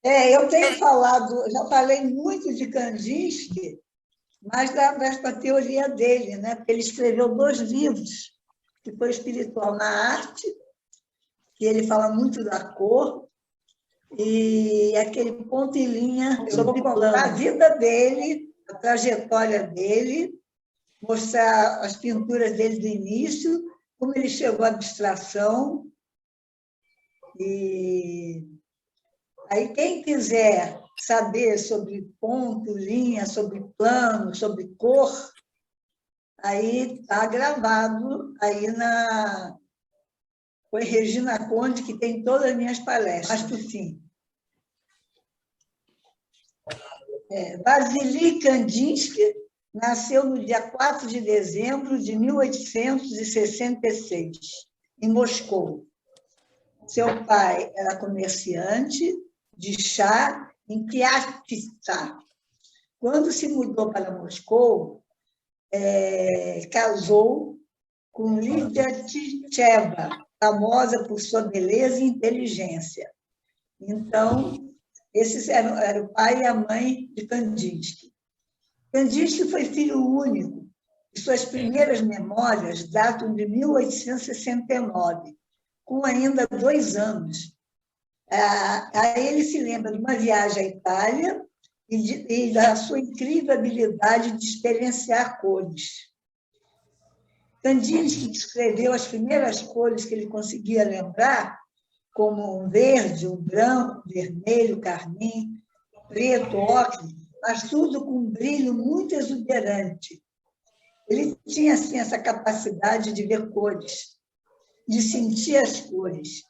Eu tenho falado, já falei muito de Kandinsky, mas desta teoria dele, né? Porque ele escreveu 2 livros, que foi Espiritual na Arte, que ele fala muito da cor, e aquele ponto e linha sobre a vida dele, a trajetória dele, mostrar as pinturas dele do início, como ele chegou à abstração. E aí, quem quiser saber sobre ponto, linha, sobre plano, sobre cor, aí está gravado aí foi Regina Conde, que tem todas as minhas palestras. Mas, por fim, Vasily Kandinsky nasceu no dia 4 de dezembro de 1866, em Moscou. Seu pai era comerciante de chá em Piatista. Quando se mudou para Moscou, casou com Lídia Tcheva, famosa por sua beleza e inteligência. Então, esses eram o pai e a mãe de Kandinsky. Kandinsky foi filho único, e suas primeiras memórias datam de 1869, com ainda 2 anos. Aí ele se lembra de uma viagem à Itália e da sua incrível habilidade de experienciar cores. Kandinsky descreveu as primeiras cores que ele conseguia lembrar, como o verde, o branco, o vermelho, o carmim, preto, ocre, mas tudo com um brilho muito exuberante. Ele tinha, assim, essa capacidade de ver cores, de sentir as cores.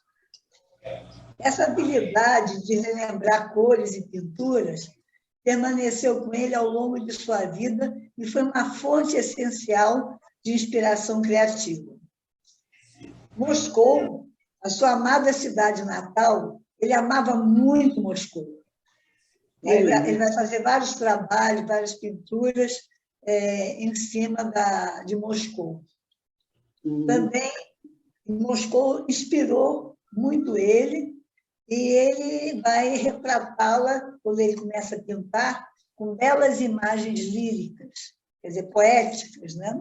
Essa habilidade de relembrar cores e pinturas permaneceu com ele ao longo de sua vida e foi uma fonte essencial de inspiração criativa. Moscou, a sua amada cidade natal, ele amava muito Moscou. Ele vai fazer vários trabalhos, várias pinturas em cima de Moscou. Também, Moscou inspirou muito ele, e ele vai retratá-la, quando ele começa a pintar, com belas imagens líricas, quer dizer, poéticas, né?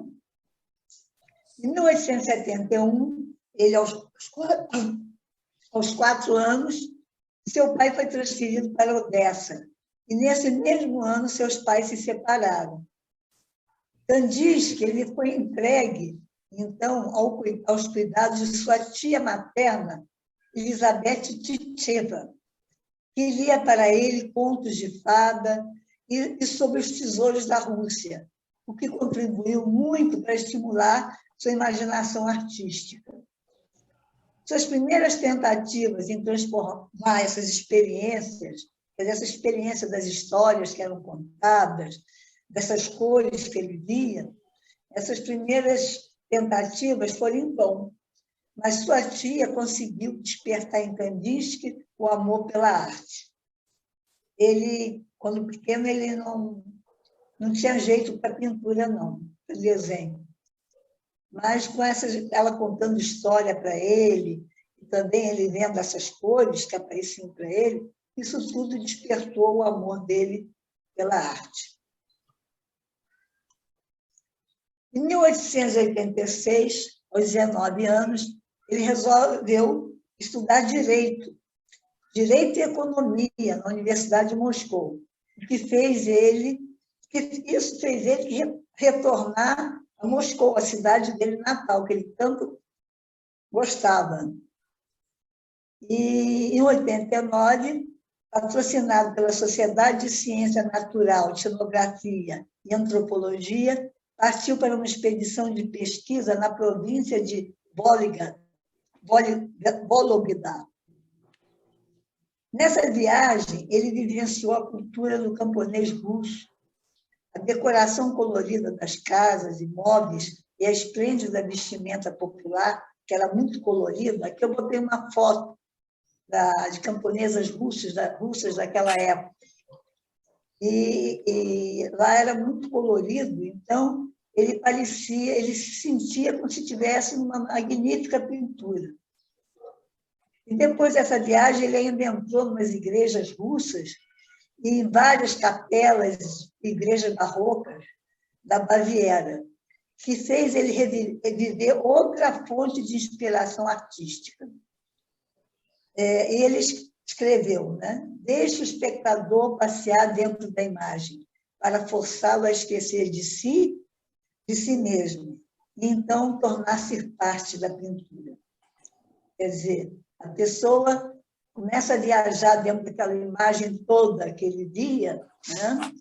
Em 1871, ele, aos 4 anos, seu pai foi transferido para Odessa, e nesse mesmo ano seus pais se separaram. Kandinsky ele foi entregue, então, aos cuidados de sua tia materna, Elizabeth Tcheva, que lia para ele contos de fada e sobre os tesouros da Rússia, o que contribuiu muito para estimular sua imaginação artística. Suas primeiras tentativas em transformar essas experiências, essa experiência das histórias que eram contadas, dessas cores que ele via, essas primeiras tentativas foram em vão, mas sua tia conseguiu despertar em Kandinsky o amor pela arte. Ele, quando pequeno, ele não tinha jeito para pintura, não, para desenho. Mas com ela contando história para ele, e também ele vendo essas cores que apareciam para ele, isso tudo despertou o amor dele pela arte. Em 1886, aos 19 anos, ele resolveu estudar Direito e Economia na Universidade de Moscou, isso fez ele retornar a Moscou, a cidade dele natal, que ele tanto gostava. E, em 89, patrocinado pela Sociedade de Ciência Natural, Etnografia e Antropologia, partiu para uma expedição de pesquisa na província de Vologda. Nessa viagem, ele vivenciou a cultura do camponês russo, a decoração colorida das casas e móveis e a esplêndida vestimenta popular, que era muito colorida. Aqui eu botei uma foto de camponesas russas daquela época. E lá era muito colorido, então ele se sentia como se tivesse uma magnífica pintura. E depois dessa viagem, ele ainda entrou em umas igrejas russas e em várias capelas, igrejas barrocas da Baviera, que fez ele reviver outra fonte de inspiração artística. E ele escreveu, né? Deixe o espectador passear dentro da imagem, para forçá-lo a esquecer de si mesmo, e então tornar-se parte da pintura. Quer dizer, a pessoa começa a viajar dentro daquela imagem toda que ele via, né?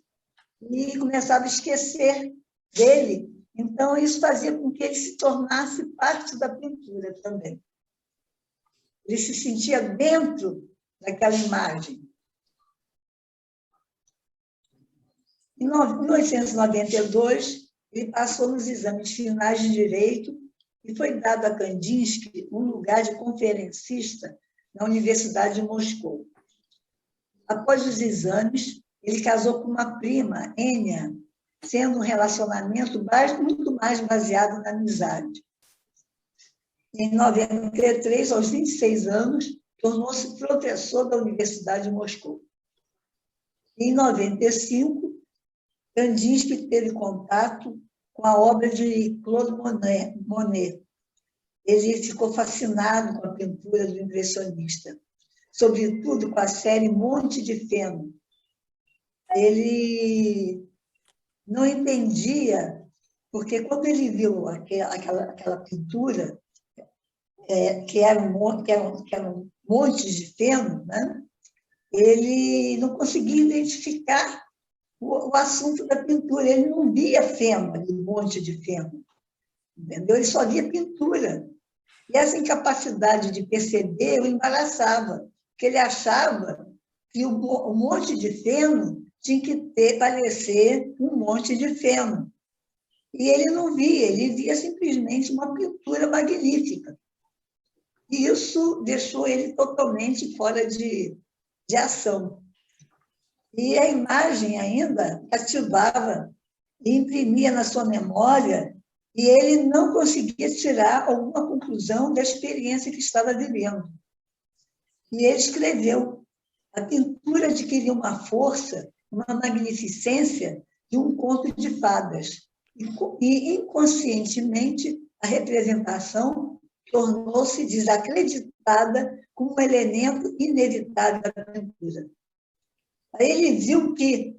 E começava a esquecer dele. Então, isso fazia com que ele se tornasse parte da pintura também. Ele se sentia dentro daquela imagem. Em 1892, ele passou nos exames finais de Direito e foi dado a Kandinsky um lugar de conferencista na Universidade de Moscou. Após os exames, ele casou com uma prima, Enya, sendo um relacionamento muito mais baseado na amizade. Em 93, aos 26 anos, tornou-se professor da Universidade de Moscou. Em 95, Kandinsky teve contato com a obra de Claude Monet. Ele ficou fascinado com a pintura do impressionista, sobretudo com a série Monte de Feno. Ele não entendia, porque quando ele viu aquela pintura, que eram montes de feno, né? Ele não conseguia identificar o assunto da pintura. Ele não via feno, um monte de feno, entendeu? Ele só via pintura. E essa incapacidade de perceber o embaraçava, porque ele achava que o monte de feno tinha que parecer um monte de feno. E ele não via, ele via simplesmente uma pintura magnífica. E isso deixou ele totalmente fora de ação. E a imagem ainda cativava e imprimia na sua memória, e ele não conseguia tirar alguma conclusão da experiência que estava vivendo. E ele escreveu: a pintura adquiriu uma força, uma magnificência de um conto de fadas, e inconscientemente a representação tornou-se desacreditada como um elemento inevitável da pintura. Aí ele viu que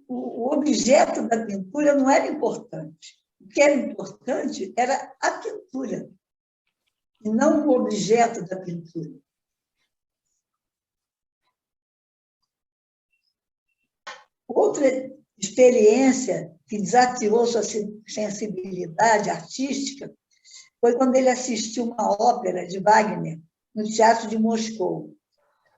o objeto da pintura não era importante. O que era importante era a pintura, e não o objeto da pintura. Outra experiência que desafiou sua sensibilidade artística foi quando ele assistiu uma ópera de Wagner no Teatro de Moscou.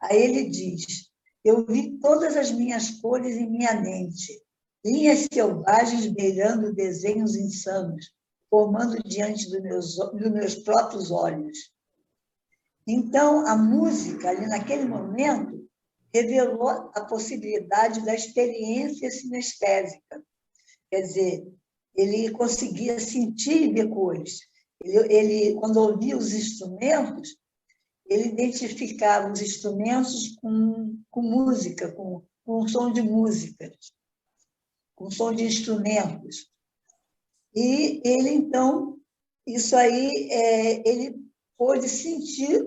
Aí ele diz: eu vi todas as minhas cores em minha mente, linhas selvagens beirando desenhos insanos, formando diante dos meus próprios olhos. Então, a música, ali naquele momento, revelou a possibilidade da experiência sinestésica. Quer dizer, ele conseguia sentir e ver cores. Ele, quando ouvia os instrumentos, ele identificava os instrumentos com música, com som de música, com som de instrumentos. E ele, então, isso aí, ele pôde sentir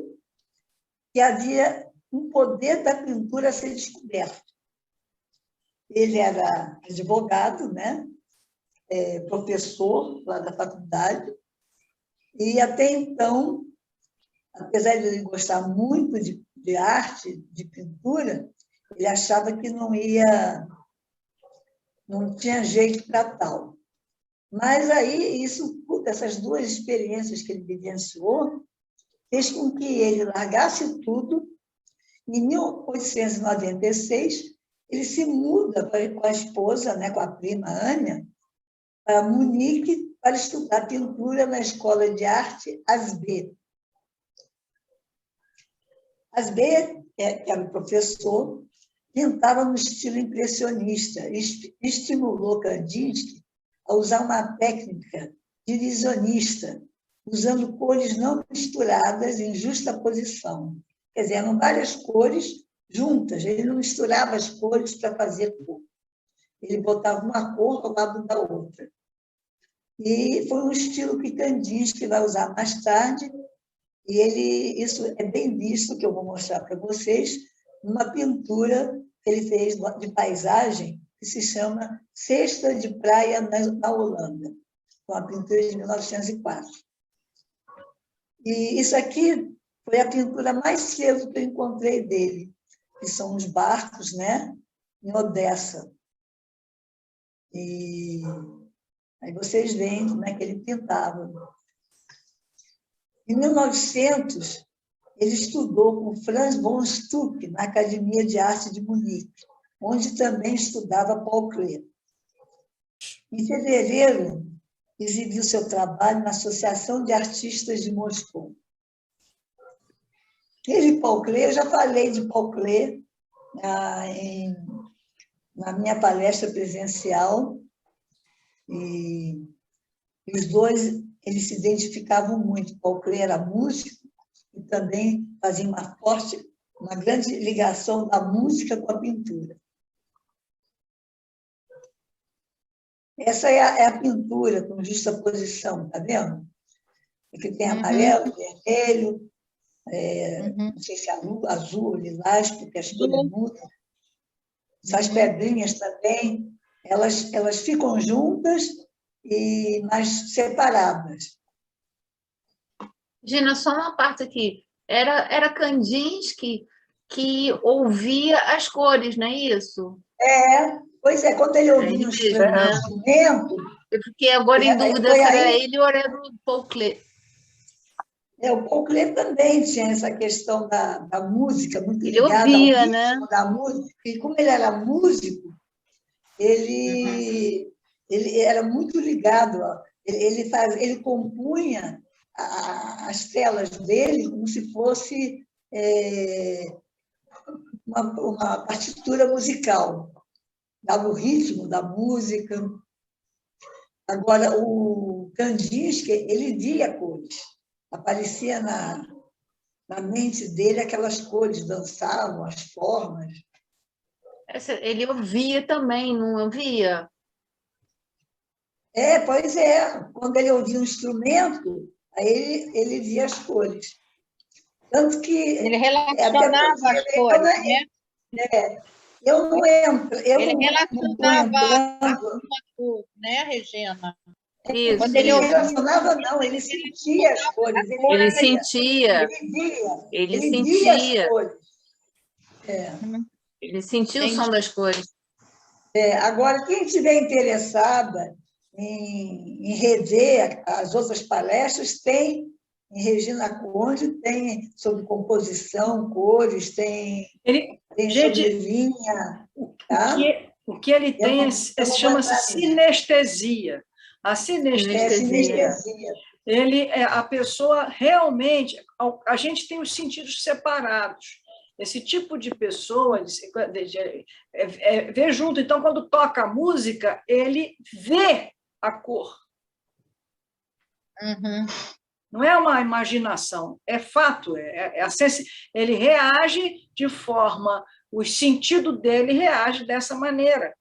que havia um poder da pintura a ser descoberto. Ele era advogado, né? Professor lá da faculdade, e até então, apesar de ele gostar muito de arte, de pintura, ele achava que não tinha jeito para tal. Mas aí, essas duas experiências que ele vivenciou, fez com que ele largasse tudo. Em 1896, ele se muda com a esposa, né, com a prima Anya, para Munique, para estudar pintura na Escola de Arte Asbê. Asbê, que era o professor, pintava no estilo impressionista e estimulou Kandinsky a usar uma técnica divisionista, usando cores não misturadas em justa posição. Quer dizer, eram várias cores juntas, ele não misturava as cores para fazer cor. Ele botava uma cor ao lado da outra. E foi um estilo que Kandinsky vai usar mais tarde, e isso é bem visto, que eu vou mostrar para vocês, numa pintura que ele fez de paisagem, que se chama Cesta de Praia na Holanda, com a pintura de 1904. E isso aqui foi a pintura mais cedo que eu encontrei dele, que são os barcos, né, em Odessa. E aí vocês veem como é que ele pintava. Em 1900, ele estudou com Franz von Stuck na Academia de Arte de Munique, onde também estudava Paul Klee. Em fevereiro, exibiu seu trabalho na Associação de Artistas de Moscou. Paul Klee, eu já falei de Paul Klee na minha palestra presencial, e os dois eles se identificavam muito. Paul Klee era músico e também fazia uma grande ligação da música com a pintura. Essa é a pintura com justaposição, está vendo? Aqui tem amarelo, vermelho, não sei se é azul, lilás, porque as cores mudam. As pedrinhas também, elas ficam juntas, mas separadas. Gina, só uma parte aqui. Era Kandinsky que ouvia as cores, não é isso? Pois é, quando ele ouvia um instrumento... Eu fiquei agora em dúvida se era ele ou era do Paul Klee. O Paul Klee também tinha essa questão da música, muito ligada ao ritmo, né? da música. E como ele era músico, ele era muito ligado. Ele compunha as telas dele como se fosse uma partitura musical, dava o ritmo da música. Agora, o Kandinsky, ele via cores. Aparecia na mente dele aquelas cores, dançavam, as formas. Ele ouvia também, não ouvia? Pois é. Quando ele ouvia um instrumento, aí ele via as cores. Tanto que... Ele relacionava as cores, né? Eu não entro... Ele relacionava a cor, né, Regina? Isso, quando ele relacionava, não, ele sentia as cores. Ele sentia. Ele via as cores. Ele sentia o som das cores. Agora, quem estiver interessada em rever as outras palestras, tem em Regina Conde, tem sobre composição, cores, tem sobre linha. Tá? O que ele tem chama-se sinestesia. A sinestesia. A pessoa realmente... A gente tem os sentidos separados. Esse tipo de pessoa vê junto. Então, quando toca a música, ele vê a cor. Não é uma imaginação, é fato. Ele reage de forma... O sentido dele reage dessa maneira.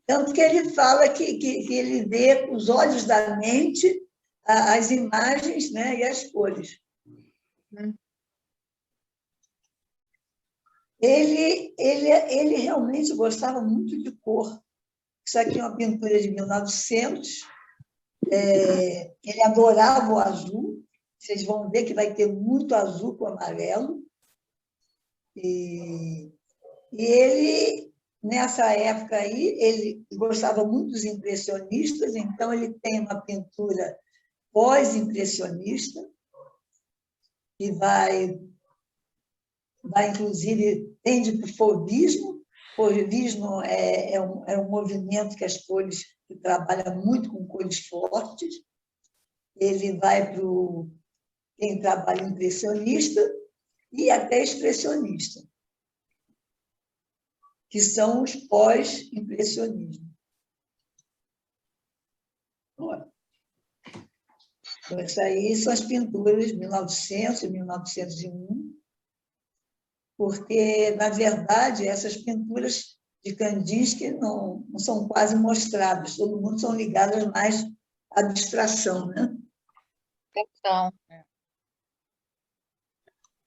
Tanto que ele fala que ele vê com os olhos da mente as imagens, né, e as cores. Ele realmente gostava muito de cor. Isso aqui é uma pintura de 1900. Ele adorava o azul. Vocês vão ver que vai ter muito azul com amarelo. E ele, nessa época aí, ele gostava muito dos impressionistas, então ele tem uma pintura pós-impressionista, que vai inclusive, tende para o fauvismo. O fauvismo é um movimento que as cores, que trabalha muito com cores fortes. Ele vai para quem trabalha impressionista e até expressionista, que são os pós-impressionismo. Então, isso aí são as pinturas de 1900 e 1901, porque, na verdade, essas pinturas de Kandinsky não são quase mostradas, todo mundo são ligadas mais à abstração, né? Então,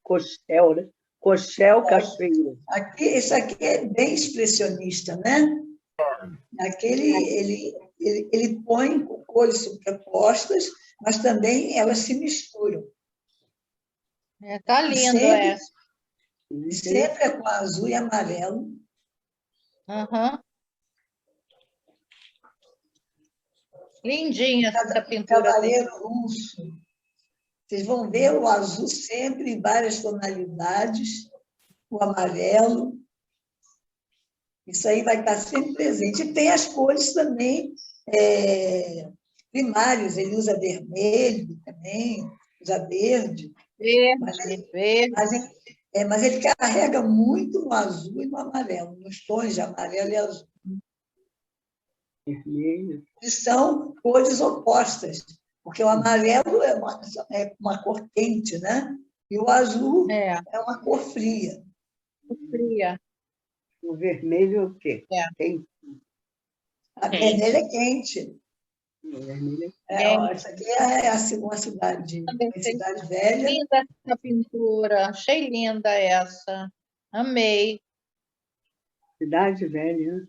Cochel, né? Cochel Cachoeira. Isso aqui é bem expressionista, né? Ele põe cores superpostas, mas também elas se misturam. tá lindo sempre, essa. sempre é com azul e amarelo. Uhum. Lindinha essa pintura. Cavaleiro Russo. Vocês vão ver o azul sempre em várias tonalidades, o amarelo. Isso aí vai estar sempre presente. E tem as cores também primárias. Ele usa vermelho também, usa verde. Mas ele carrega muito no azul e no amarelo, nos tons de amarelo e azul. Vermelho. Que são cores opostas, porque o amarelo é uma cor quente, né? E o azul é uma cor fria. Fria. O vermelho é o quê? Quente. A vermelha é quente. O vermelho Essa aqui é uma cidade velha. Linda essa pintura, achei linda essa. Amei. Cidade Velha, né?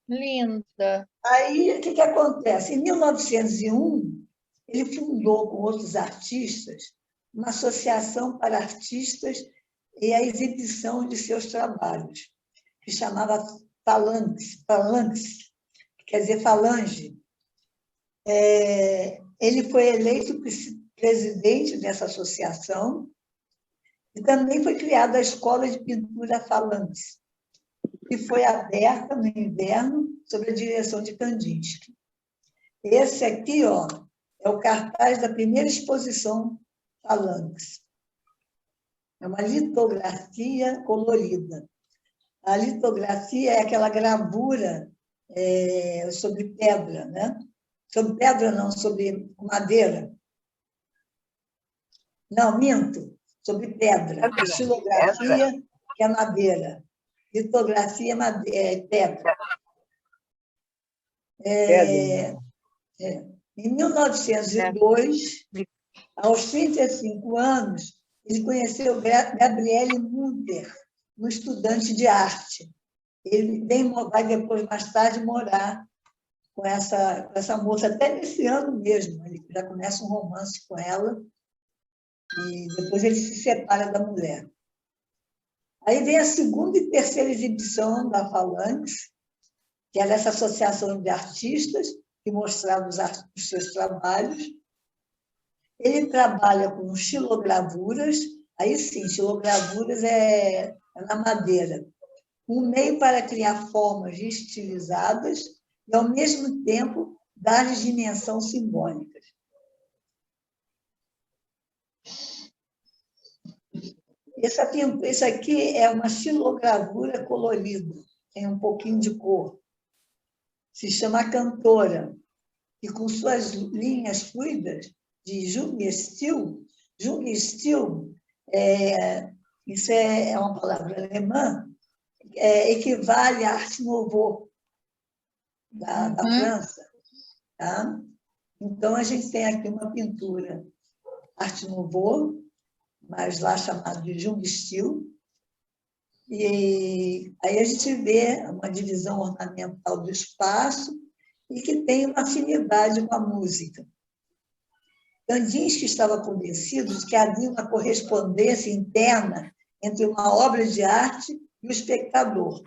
Linda. Aí, o que acontece? Em 1901, ele fundou com outros artistas uma associação para artistas e a exibição de seus trabalhos, que chamava Phalanx, que quer dizer falange. Ele foi eleito presidente dessa associação e também foi criada a Escola de Pintura Phalanx, que foi aberta no inverno sob a direção de Kandinsky. Esse aqui, é o cartaz da primeira exposição Phalanx. É uma litografia colorida. A litografia é aquela gravura sobre pedra, né? Sobre pedra não, sobre madeira. Não, minto, sobre pedra. Xilografia, que é madeira. Litografia é pedra. Em 1902, aos 35 anos, ele conheceu Gabriele Mutter, um estudante de arte. Ele vai depois, mais tarde, morar com essa moça, até nesse ano mesmo. Ele já começa um romance com ela e depois ele se separa da mulher. Aí vem a segunda e terceira exibição da Phalanx, que era essa associação de artistas que mostrava os seus trabalhos. Ele trabalha com xilogravuras, aí sim, xilogravuras é na madeira, um meio para criar formas estilizadas e, ao mesmo tempo, dar-lhes dimensão simbólica. Isso aqui é uma xilogravura colorida, tem um pouquinho de cor. Se chama Cantora, e com suas linhas fluidas de Jugendstil, isso é uma palavra alemã, equivale à Arte Nouveau da França. Tá? Então, a gente tem aqui uma pintura Arte Nouveau, mas lá chamado de Jugendstil, e aí a gente vê uma divisão ornamental do espaço e que tem uma afinidade com a música. Kandinsky estava convencido de que havia uma correspondência interna entre uma obra de arte e o espectador.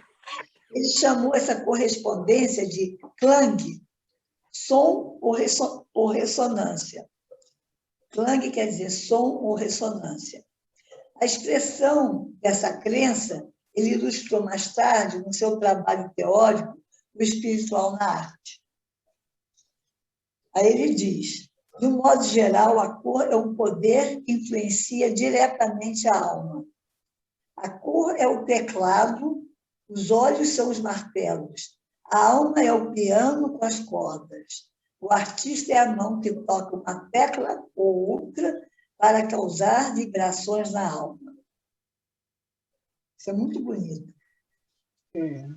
Ele chamou essa correspondência de clang, som ou ressonância. Clang quer dizer som ou ressonância. A expressão dessa crença ele ilustrou mais tarde no seu trabalho teórico, O Espiritual na Arte. Aí ele diz: de um modo geral, a cor é um poder que influencia diretamente a alma. A cor é o teclado, os olhos são os martelos, a alma é o piano com as cordas. O artista é a mão que toca uma tecla ou outra para causar vibrações na alma. Isso é muito bonito. É.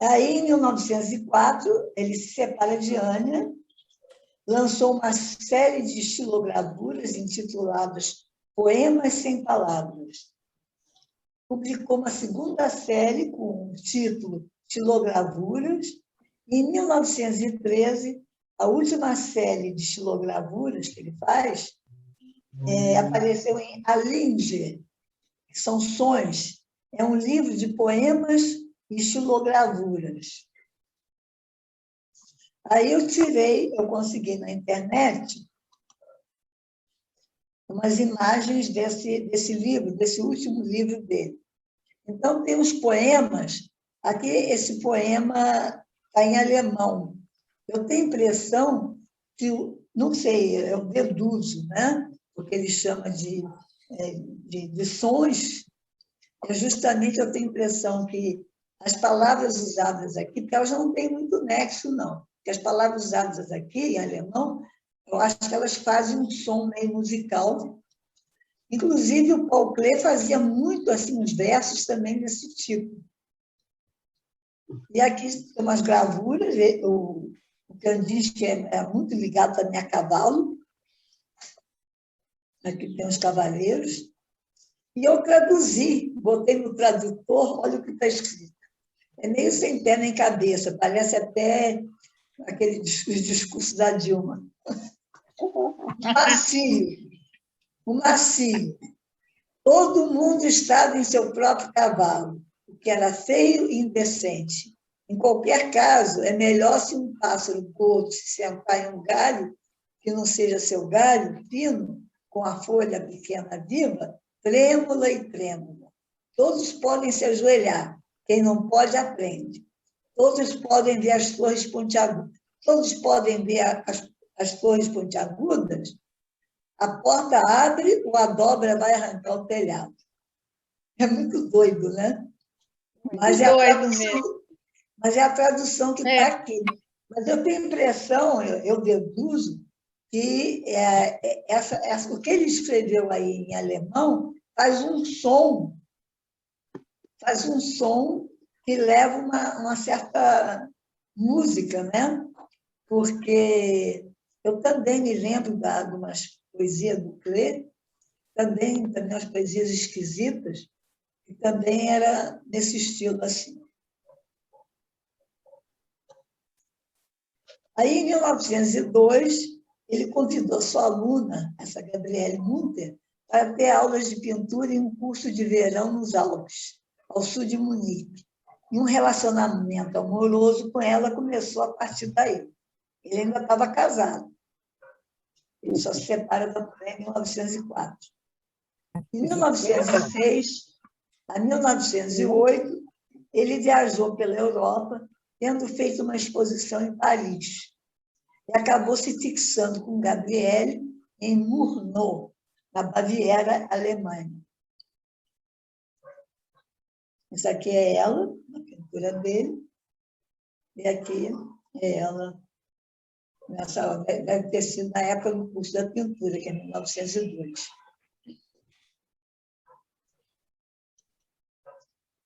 Aí, em 1904, ele se separa de Ania, lançou uma série de estilogravuras intituladas Poemas Sem Palavras. Publicou uma segunda série com o título Estilogravuras. E, em 1913, a última série de estilogravuras que ele faz apareceu em Alinger, que são sons. É um livro de poemas e estilogravuras. Aí eu consegui na internet umas imagens desse livro, desse último livro dele. Então, tem os poemas. Aqui, esse poema está em alemão. Eu tenho a impressão que, não sei, eu deduzo, né? Porque ele chama de sons. Justamente eu tenho a impressão que as palavras usadas aqui, porque elas não têm muito nexo, não. Porque as palavras usadas aqui, em alemão, eu acho que elas fazem um som meio musical. Inclusive, o Paul Klee fazia muito assim, uns versos também desse tipo. E aqui tem umas gravuras, o Kandinsky é muito ligado também a cavalo. Aqui tem os cavaleiros. E eu traduzi, botei no tradutor, olha o que está escrito. É meio sem pé nem cabeça, parece até os discursos da Dilma. O macio. Todo mundo estava em seu próprio cavalo, o que era feio e indecente. Em qualquer caso, é melhor se um pássaro gordo se sentar em um galho, que não seja seu galho fino, com a folha pequena viva, trêmula e trêmula. Todos podem se ajoelhar, quem não pode, aprende. Todos podem ver as torres pontiagudas. Todos podem ver as torres pontiagudas. A porta abre, ou a dobra vai arrancar o telhado. É muito doido, né? Mas é a tradução que está aqui. Mas eu tenho a impressão, eu deduzo, que o que ele escreveu aí em alemão faz um som que leva uma certa música, né? Porque eu também me lembro de umas poesias do Klee, também umas poesias esquisitas, que também era nesse estilo assim. Aí, em 1902, ele convidou sua aluna, essa Gabriele Munter, para ter aulas de pintura em um curso de verão nos Alpes, ao sul de Munique. E um relacionamento amoroso com ela começou a partir daí. Ele ainda estava casado. Ele só se separa da mulher em 1904. Em 1906 a 1908, ele viajou pela Europa, tendo feito uma exposição em Paris. E acabou se fixando com Gabriele em Murnau, na Baviera, Alemanha. Isso aqui é ela, a pintura dele, e aqui é ela. Deve ter sido na época do curso da pintura, que é 1902.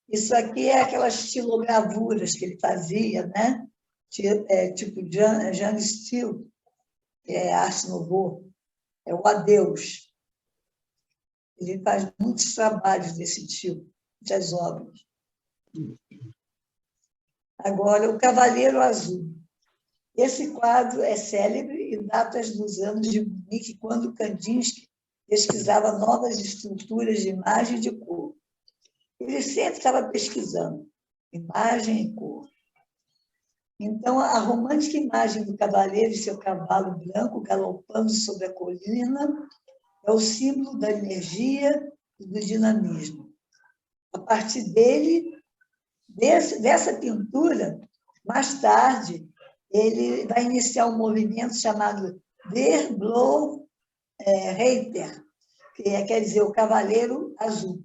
Isso aqui é aquelas estilogravuras que ele fazia, né? Tipo Jean Stil, que é arte nouveau, é o Adeus. Ele faz muitos trabalhos desse tipo, muitas obras. Agora, o Cavaleiro Azul. Esse quadro é célebre e data dos anos de Munique, quando Kandinsky pesquisava novas estruturas de imagem e de cor. Ele sempre estava pesquisando imagem e cor. Então, a romântica imagem do cavaleiro e seu cavalo branco galopando sobre a colina é o símbolo da energia e do dinamismo. A partir dessa pintura, mais tarde, ele vai iniciar um movimento chamado Der Blaue Reiter, que quer dizer o cavaleiro azul.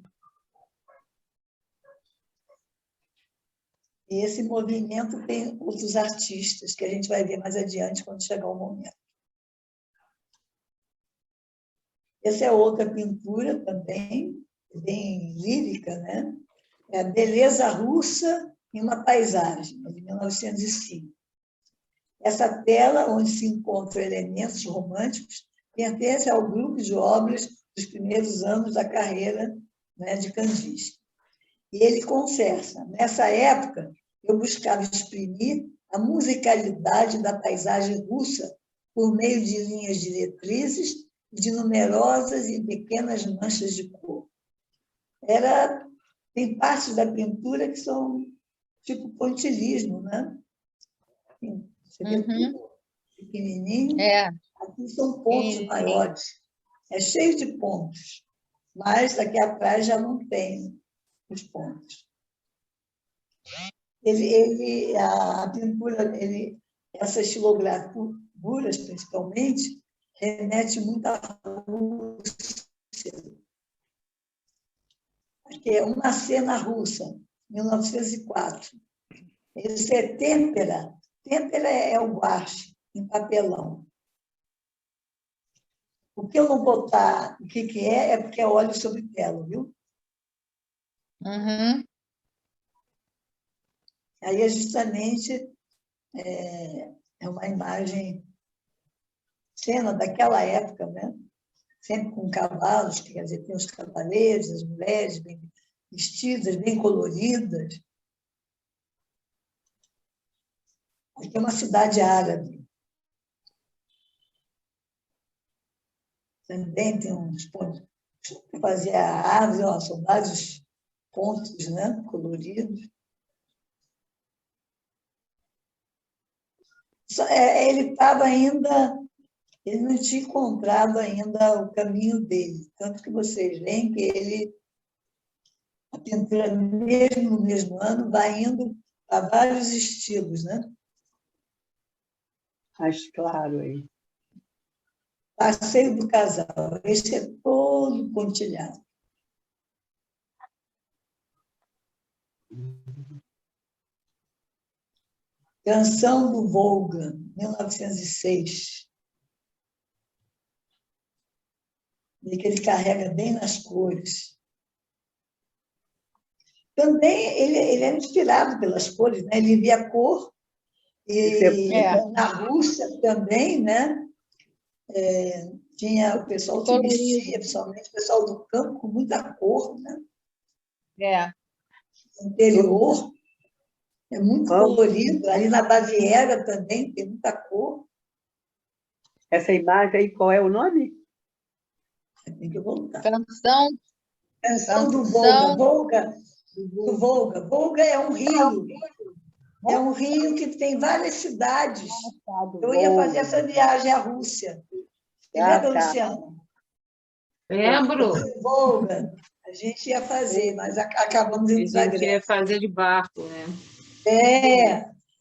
E esse movimento tem outros artistas, que a gente vai ver mais adiante quando chegar o momento. Essa é outra pintura também, bem lírica, né? É a Beleza Russa em uma Paisagem, de 1905. Essa tela, onde se encontram elementos românticos, pertence ao grupo de obras dos primeiros anos da carreira, né, de Kandinsky. E ele confessa, nessa época, eu buscava exprimir a musicalidade da paisagem russa por meio de linhas diretrizes e de numerosas e pequenas manchas de cor. Tem partes da pintura que são tipo pontilhismo, né? Você vê tudo pequenininho. Aqui são pontos maiores. É cheio de pontos, mas daqui atrás já não tem os pontos. A pintura, essas estilografuras, principalmente, remete muito à Rússia. Aqui é Uma Cena Russa, 1904. Isso é têmpera. Têmpera é o guache, em papelão. O que eu não botar o que é porque é óleo sobre tela, viu? Aí é justamente uma imagem, cena daquela época, né? Sempre com cavalos, quer dizer, tem os cavaleiros, as mulheres bem vestidas, bem coloridas. Aqui é uma cidade árabe. Também tem uns pontos. Fazia a árvore, ó, são vários pontos, né, coloridos. Ele estava ainda, ele não tinha encontrado ainda o caminho dele. Tanto que vocês veem que a pintura, mesmo no mesmo ano, vai indo a vários estilos, né? Mais claro aí. Passeio do Casal. Esse é todo pontilhado. Canção do Volga, 1906. E que ele carrega bem nas cores. Também ele é inspirado pelas cores, né? Ele via a cor, e na Rússia também, né? Tinha o pessoal que vestia, principalmente o pessoal do campo, com muita cor, né? O interior é muito colorido. Ali na Baviera também tem muita cor. Essa imagem aí, qual é o nome? Tem que voltar. Canção do Volga. Volga é um rio. É um rio que tem várias cidades. Eu ia fazer essa viagem à Rússia. Você lembra, Luciano? Lembro. Volga. A gente ia fazer, mas acabamos indo para a A gente ia fazer de barco, né?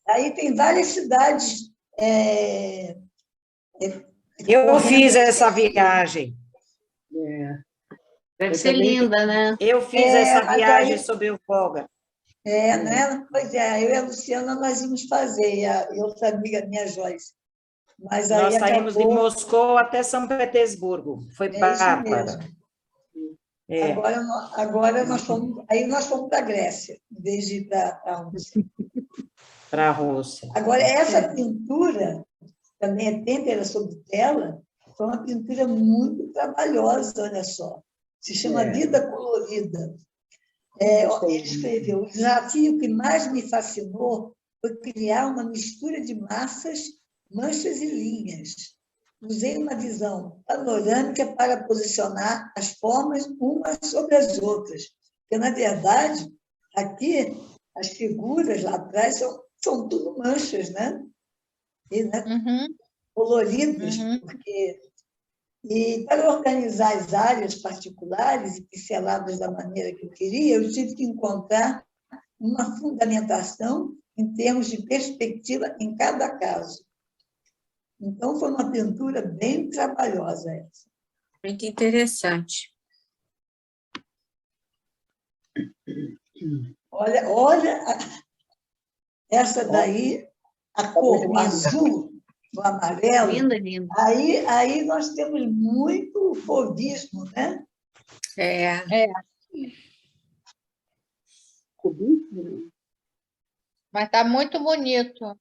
Aí tem várias cidades. Eu fiz essa viagem. Deve ser linda, né? Eu fiz essa viagem sobre o Volga. Né? Pois é, eu e a Luciana nós íamos fazer, e outra amiga minha, Joyce. Mas aí Nós saímos de acabou... Moscou até São Petersburgo. Foi bárbaro. Agora nós fomos para a Grécia, em vez de ir para a Rússia. Para a Rússia. Agora, essa pintura, também é têmpera sobre tela, foi uma pintura muito trabalhosa, olha só. Se chama Vida Colorida. Ele escreveu: o desafio que mais me fascinou foi criar uma mistura de massas, manchas e linhas. Usei uma visão panorâmica para posicionar as formas umas sobre as outras. Porque, na verdade, aqui, as figuras lá atrás são tudo manchas, né? Coloridas, porque... E, para organizar as áreas particulares e pinceladas da maneira que eu queria, eu tive que encontrar uma fundamentação em termos de perspectiva em cada caso. Então, foi uma pintura bem trabalhosa essa. Muito interessante. Olha Essa daí, a cor, o azul, o amarelo, Linda, linda. aí nós temos muito fauvismo, né? Cubismo? Mas está muito bonito.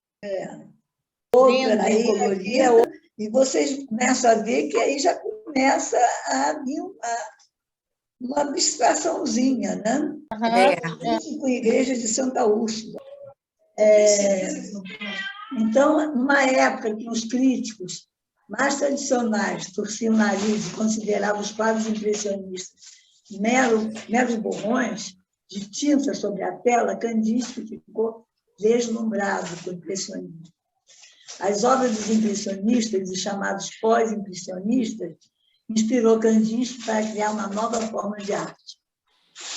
Outra Lindo. aí colorida, e vocês começam a ver que aí já começa a vir uma abstraçãozinha, né? Isso com a igreja de Santa Úrsula. Então, numa época que os críticos mais tradicionais torciam o nariz e consideravam os quadros impressionistas meros borrões de tinta sobre a tela, Kandinsky ficou deslumbrado com o impressionismo. As obras dos impressionistas, os chamados pós-impressionistas, inspirou Kandinsky para criar uma nova forma de arte.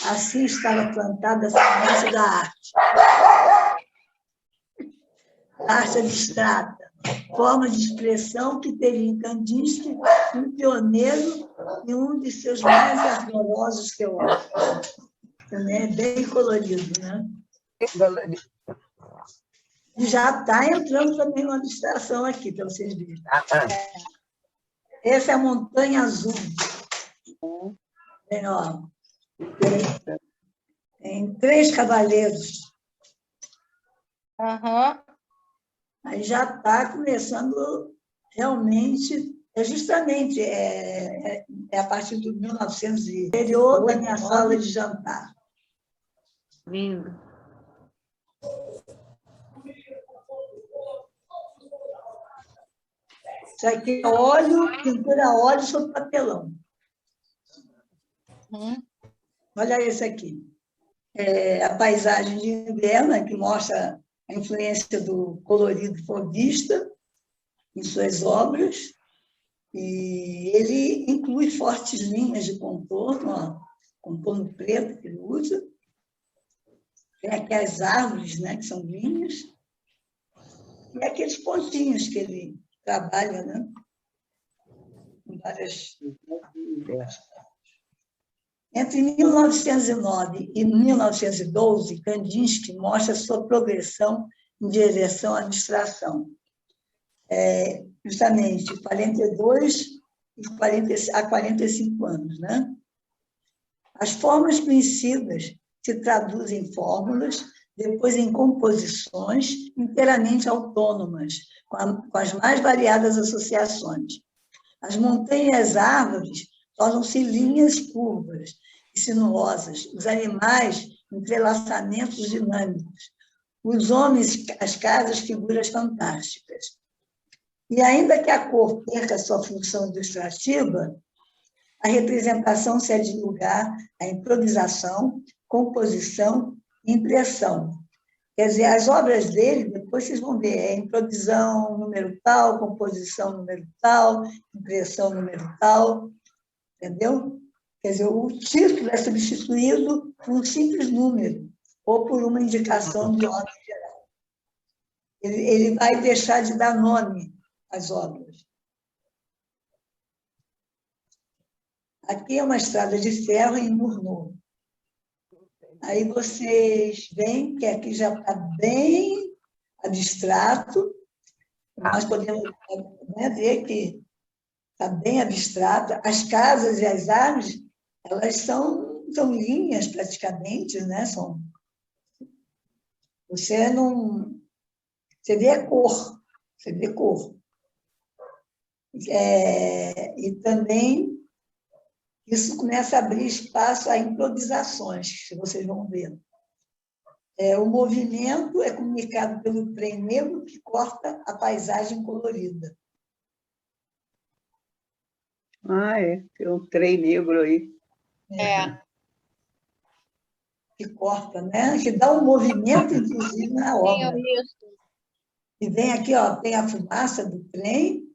Assim estava plantada a semente da arte. A arte abstrata, forma de expressão que teve em Kandinsky um pioneiro e um de seus mais ardorosos teóricos. Também é bem colorido, né? E já está entrando também uma abstração aqui, para vocês verem. Essa é a Montanha Azul. Tem 3 cavaleiros. Aí já está começando realmente, justamente a partir de 1900, interior da minha sala de jantar. Lindo. Isso aqui é óleo, pintura a óleo sobre papelão. Olha esse aqui. A paisagem de inverno, que mostra a influência do colorido fauvista em suas obras. E ele inclui fortes linhas de contorno, contorno preto que ele usa. Tem aqui as árvores, né, que são linhas. E aqueles pontinhos que ele trabalha, né? Com várias... Entre 1909 e 1912, Kandinsky mostra sua progressão em direção à abstração. Justamente 42 a 45 anos, né? As formas conhecidas se traduzem em fórmulas, depois em composições inteiramente autônomas, com as mais variadas associações. As montanhas e as árvores tornam-se linhas curvas e sinuosas, os animais, entrelaçamentos dinâmicos, os homens, as casas, figuras fantásticas. E ainda que a cor perca sua função ilustrativa, a representação cede lugar à improvisação, composição e impressão. Quer dizer, as obras dele, depois vocês vão ver, improvisão número tal, composição número tal, impressão número tal, entendeu? Quer dizer, o título é substituído por um simples número ou por uma indicação de ordem geral. Ele vai deixar de dar nome às obras. Aqui é uma estrada de ferro em Murnau. Aí vocês veem que aqui já está bem abstrato. Nós podemos, né, ver que está bem abstrato. As casas e as árvores, elas são linhas praticamente, né? Você não... Você vê a cor. Você vê cor. E também isso começa a abrir espaço a improvisações, que vocês vão ver. O movimento é comunicado pelo trem negro que corta a paisagem colorida. Tem um trem negro aí. Que corta, né? Que dá um movimento, inclusive, na obra. E vem aqui, ó, tem a fumaça do trem.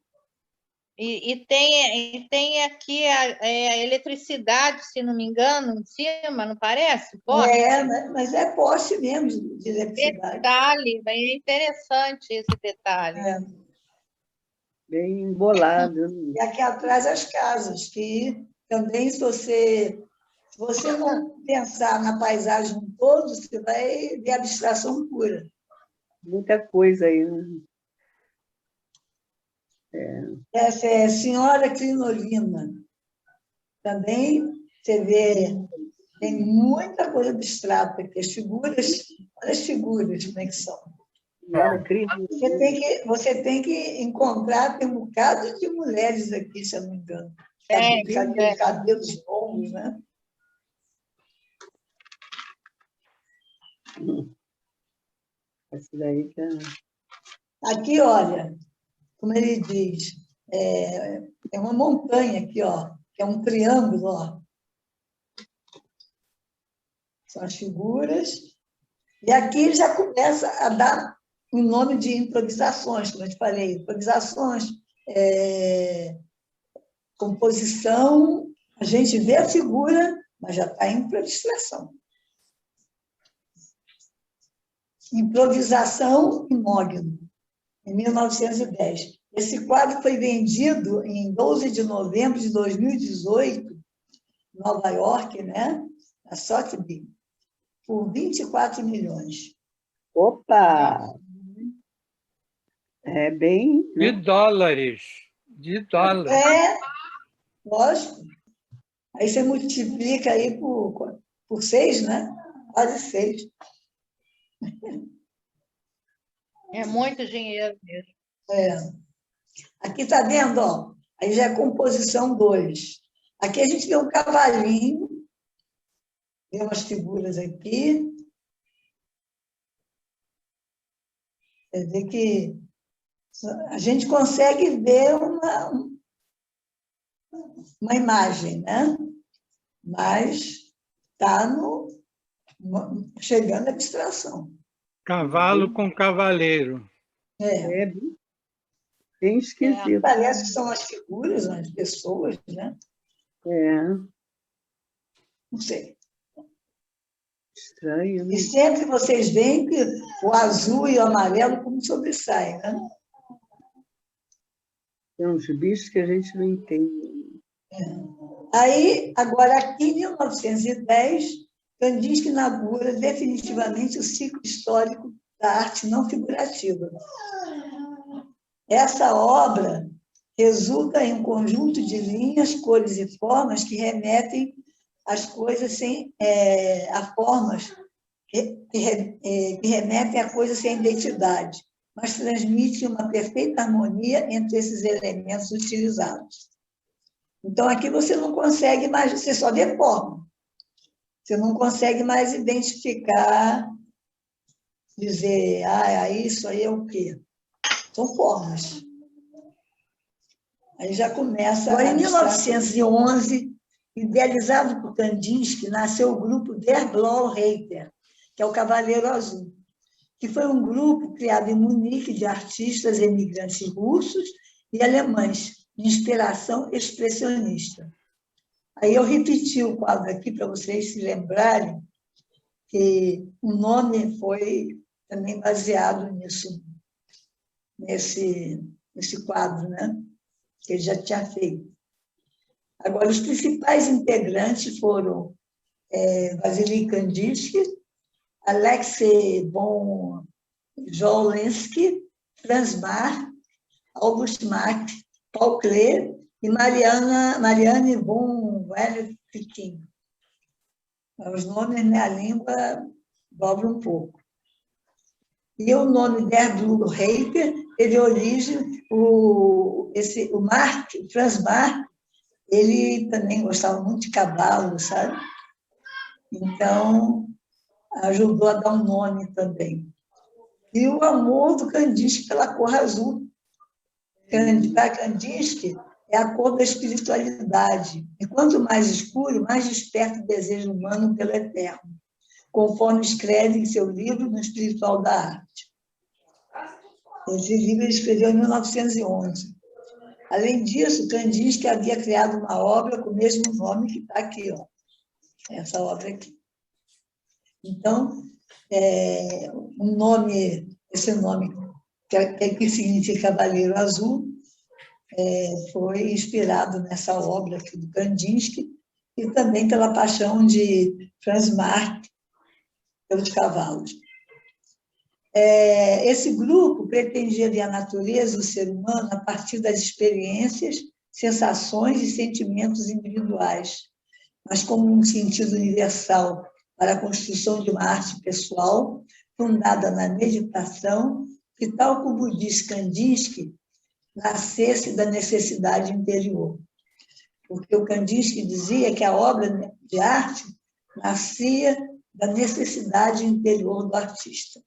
E tem aqui a eletricidade, se não me engano, em cima, não parece? Poste? Mas é poste mesmo de eletricidade. Detalhe, bem interessante esse detalhe. Bem embolado. E aqui atrás as casas, que também, se você não pensar na paisagem todo, você vai ver abstração pura. Muita coisa aí, né? Essa é a Senhora Crinolina. Também você vê, tem muita coisa abstrata aqui. Olha as figuras, como é que são. Você tem que encontrar, tem um bocado de mulheres aqui, se eu não me engano. Cabelos longos, né? Essa daí que Aqui, olha, como ele diz, é uma montanha aqui, ó, que é um triângulo, ó. São as figuras. E aqui já começa a dar o nome de improvisações, como eu te falei, improvisações, composição, a gente vê a figura, mas já está em improvisação. Improvisação em Mogno, em 1910. Esse quadro foi vendido em 12 de novembro de 2018, em Nova York, né? Na Sotheby's, por 24 milhões. Opa! É bem... De dólares. De dólares. Lógico. Aí você multiplica aí por 6, né? Quase 6. É muito dinheiro mesmo. Aqui está vendo, ó, aí já é composição 2. Aqui a gente vê um cavalinho, vê umas figuras aqui. Quer dizer que a gente consegue ver uma imagem, né? Mas está chegando à abstração. Cavalo com cavaleiro. É bem esquisito. Parece que são as figuras, as pessoas, né? Não sei. Estranho, né? E sempre vocês veem que o azul e o amarelo como sobressaem, né? Tem uns bichos que a gente não entende. Aí, agora, aqui em 1910, Kandinsky inaugura definitivamente o ciclo histórico da arte não figurativa. Essa obra resulta em um conjunto de linhas, cores e formas que remetem às coisas a formas que remetem a coisas sem identidade, mas transmitem uma perfeita harmonia entre esses elementos utilizados. Então, aqui você não consegue mais, você só vê forma. Você não consegue mais identificar, dizer, isso aí é o quê? São formas. Aí já começa... Agora, em 1911, idealizado por Kandinsky, nasceu o grupo Der Blaue Reiter, que é o Cavaleiro Azul, que foi um grupo criado em Munique de artistas emigrantes russos e alemães, de inspiração expressionista. Aí eu repeti o quadro aqui para vocês se lembrarem que o nome foi também baseado nisso, nesse quadro, né? Que ele já tinha feito. Agora, os principais integrantes foram Vasily Kandinsky, Alexei von Jawlensky, Franz Marc, August Marc, Paul Klee e Marianne von Wellefikin. Os nomes, né, a língua dobra um pouco. E o nome Der Blaue Reiter teve origem, o Franz Marc, ele também gostava muito de cavalo, sabe? Então, ajudou a dar um nome também. E o amor do Kandinsky pela cor azul. Para Kandinsky, é a cor da espiritualidade. E quanto mais escuro, mais desperta o desejo humano pelo eterno, conforme escreve em seu livro No Espiritual da Arte. Esse livro ele escreveu em 1911. Além disso, Kandinsky havia criado uma obra com o mesmo nome que está aqui, ó. Essa obra aqui. Então, esse nome, que significa Cavaleiro Azul, foi inspirado nessa obra aqui do Kandinsky e também pela paixão de Franz Marc pelos cavalos. Esse grupo pretendia ver a natureza e o ser humano a partir das experiências, sensações e sentimentos individuais, mas como um sentido universal para a construção de uma arte pessoal fundada na meditação, que, tal como diz Kandinsky, nascesse da necessidade interior. Porque o Kandinsky dizia que a obra de arte nascia da necessidade interior do artista.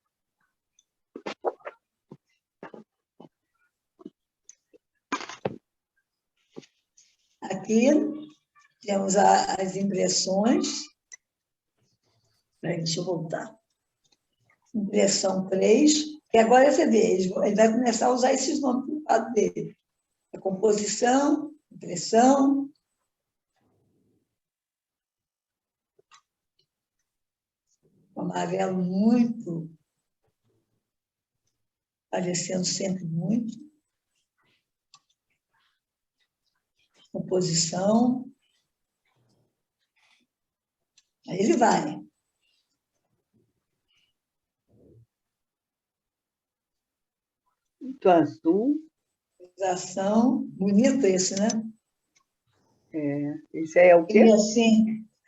Aqui temos as impressões. Deixa eu voltar. Impressão 3, e agora você vê, ele vai começar a usar esses nomes no quadro dele. A composição, impressão. O amarelo muito, aparecendo sempre muito. Composição. Aí ele vai. Muito azul. Ação. Bonito esse, né? Esse aí é o quê?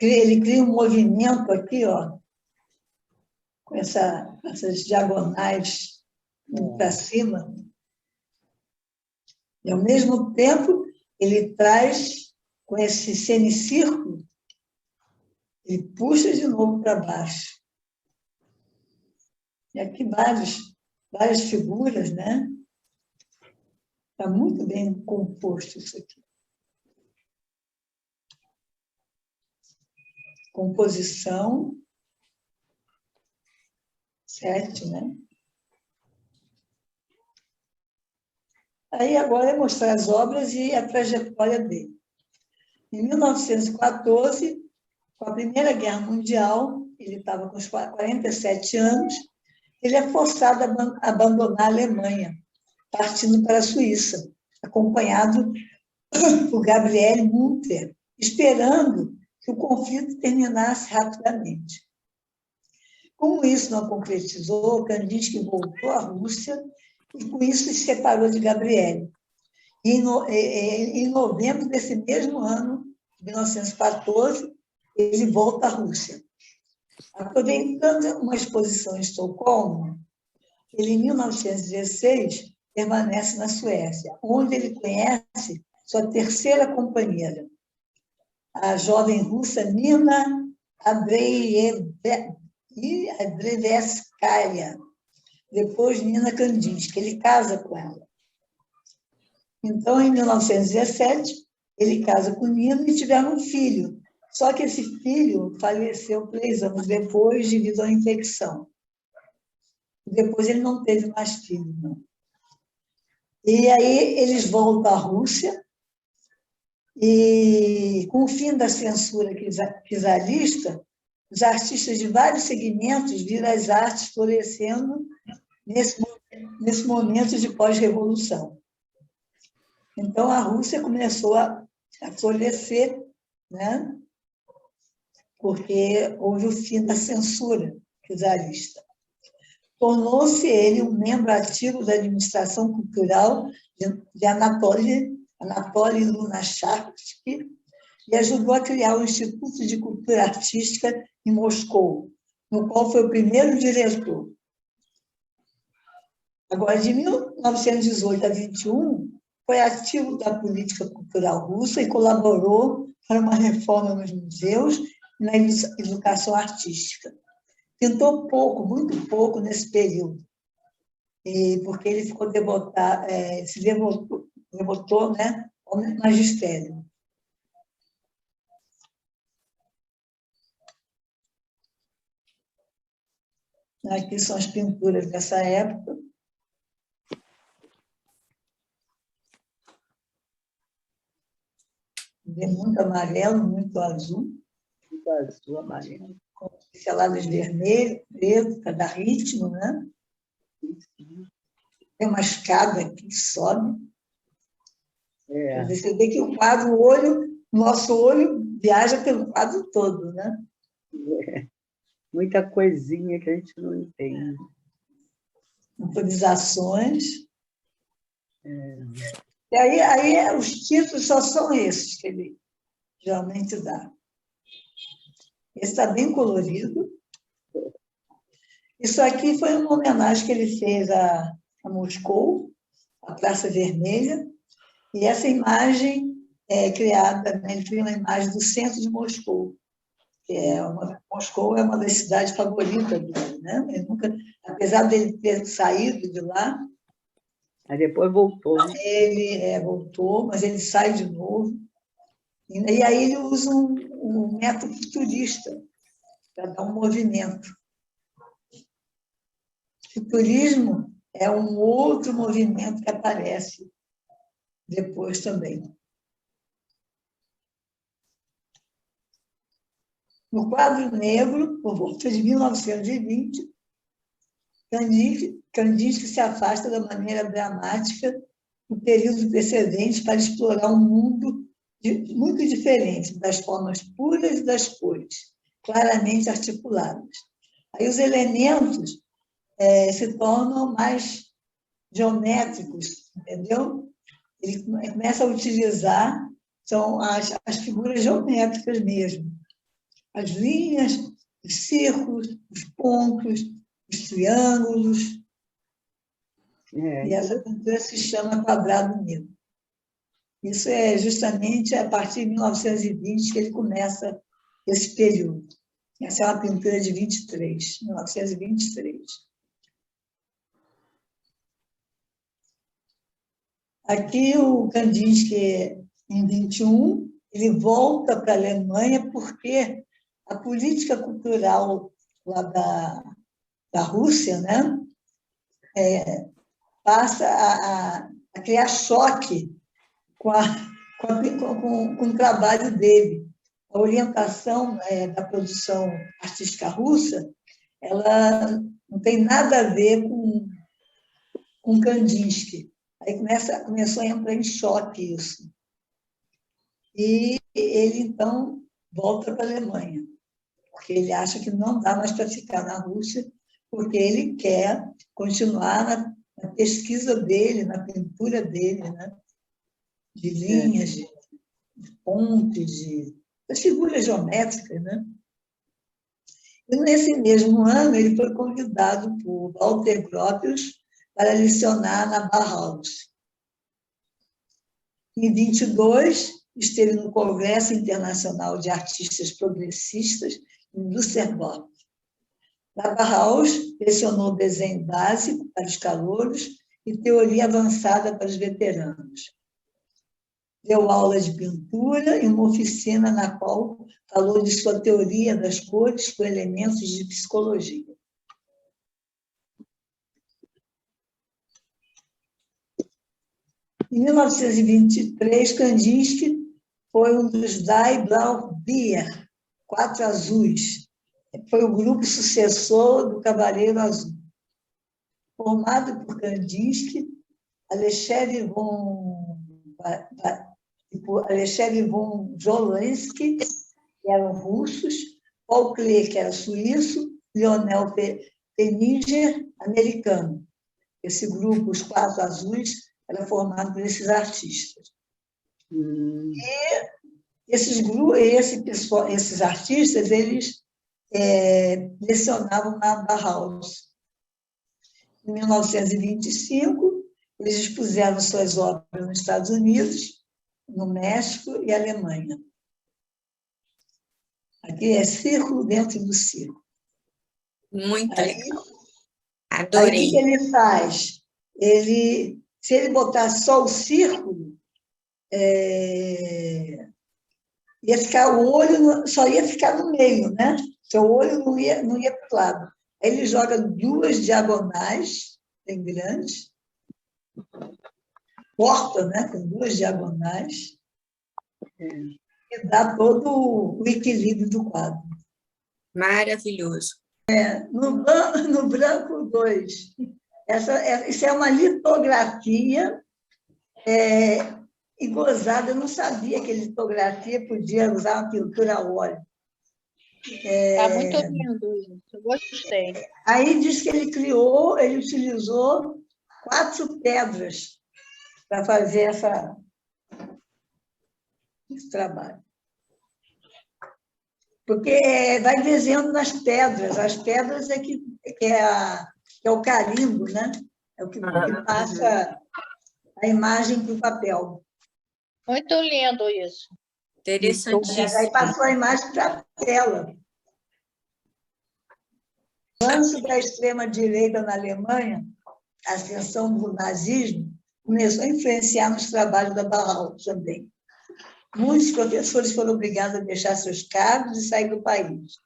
Ele cria um movimento aqui, ó, com essas diagonais para cima. E, ao mesmo tempo, ele traz, com esse semicírculo, ele puxa de novo para baixo. E aqui várias figuras, né? Está muito bem composto isso aqui. Composição. 7, né? Aí agora é mostrar as obras e a trajetória dele. Em 1914, com a Primeira Guerra Mundial, ele estava com uns 47 anos, ele é forçado a abandonar a Alemanha, partindo para a Suíça, acompanhado por Gabriele Munter, esperando que o conflito terminasse rapidamente. Como isso não concretizou, Kandinsky voltou à Rússia e, com isso, se separou de Gabriele. E, em novembro desse mesmo ano, 1914, ele volta à Rússia. Aproveitando uma exposição em Estocolmo, ele, em 1916, permanece na Suécia, onde ele conhece sua terceira companheira, a jovem russa Nina Andreevskaya, depois Nina Kandinsky. Ele casa com ela. Então, em 1917, ele casa com Nina e tiveram um filho. Só que esse filho faleceu 3 anos depois devido à infecção. Depois ele não teve mais filho, não. E aí eles voltam à Rússia e, com o fim da censura czarista, os artistas de vários segmentos viram as artes florescendo nesse momento de pós-revolução. Então, a Rússia começou a florescer, né? Porque houve o fim da censura czarista. Tornou-se ele um membro ativo da administração cultural de Anatoly Lunacharsky e ajudou a criar o Instituto de Cultura Artística em Moscou, no qual foi o primeiro diretor. Agora, de 1918 a 21, foi ativo da política cultural russa e colaborou para uma reforma nos museus e na educação artística. Tentou pouco, muito pouco nesse período, porque ele ficou se devotou, né, ao magistério. Aqui são as pinturas dessa época. Vê muito amarelo, muito azul. Muito azul, amarelo. Com pinceladas vermelho, preto, para dar ritmo, né? Tem uma escada aqui que sobe. Você vê que o quadro, nosso olho viaja pelo quadro todo, né? Muita coisinha que a gente não entende. Improvisizações. E aí os títulos só são esses que ele geralmente dá. Esse está bem colorido. Isso aqui foi uma homenagem que ele fez a Moscou, a Praça Vermelha, e essa imagem é criada, né? Ele fez uma imagem do centro de Moscou, que Moscou é uma das cidades favoritas dele, né? Ele nunca, apesar dele ter saído de lá, Aí depois voltou, né? ele voltou, mas ele sai de novo. E aí ele usa um método futurista para dar um movimento. Futurismo é um outro movimento que aparece depois também. No quadro negro, por volta de 1920, Kandinsky se afasta da maneira dramática do período precedente para explorar um mundo muito diferente das formas puras e das cores, claramente articuladas. Aí os elementos se tornam mais geométricos, entendeu? Ele começa a utilizar são as figuras geométricas mesmo, as linhas, os círculos, os pontos, os triângulos. E essa pintura se chama Quadrado Negro. Isso é justamente a partir de 1920 que ele começa esse período. Essa é uma pintura de 1923. Aqui o Kandinsky, em 21, ele volta para a Alemanha porque a política cultural lá da Rússia, né, passa a criar choque com o trabalho dele. A orientação da produção artística russa, ela não tem nada a ver com Kandinsky. Aí começou a entrar em choque isso. E ele, então, volta para a Alemanha, porque ele acha que não dá mais para ficar na Rússia, porque ele quer continuar na pesquisa dele, na pintura dele, né? De linhas, de pontes, das figuras geométricas, né? E nesse mesmo ano ele foi convidado por Walter Gropius para lecionar na Bauhaus. Em 22 esteve no Congresso Internacional de Artistas Progressistas em Düsseldorf. Na Bauhaus lecionou desenho básico para os calouros e teoria avançada para os veteranos. Deu aula de pintura e uma oficina na qual falou de sua teoria das cores com elementos de psicologia. Em 1923, Kandinsky foi um dos Die Blau Bier, 4 Azuis. Foi o grupo sucessor do Cavaleiro Azul. Formado por Kandinsky, Alexei von Jolensky, que eram russos, Paul Klee, que era suíço, Lionel Peninger, americano. Esse grupo, os 4 Azuis, era formado por esses artistas. E esses artistas, eles lecionavam na Bauhaus. Em 1925, eles expuseram suas obras nos Estados Unidos, no México e Alemanha. Aqui é círculo dentro do círculo. Muito legal. Aí, Adorei. o que ele faz? Se ele botasse só o círculo, ia ficar o olho, só ia ficar no meio, né? Seu olho não ia para o lado. Aí ele joga 2 diagonais, bem grandes, corta, né? Com 2 diagonais, e dá todo o equilíbrio do quadro. Maravilhoso. No branco 2. Isso é uma litografia e gozada. Eu não sabia que litografia podia usar uma pintura a óleo. Está muito lindo isso, eu gostei. Aí diz que ele utilizou 4 pedras para fazer esse trabalho. Porque vai desenhando nas pedras. As pedras que é o carimbo, né? É o que passa a imagem para o papel. Muito lindo isso. Interessantíssimo. Aí passou a imagem para a tela. O avanço da extrema-direita na Alemanha, a ascensão do nazismo, começou a influenciar nos trabalhos da Bauhaus também. Muitos professores foram obrigados a deixar seus cargos e sair do país.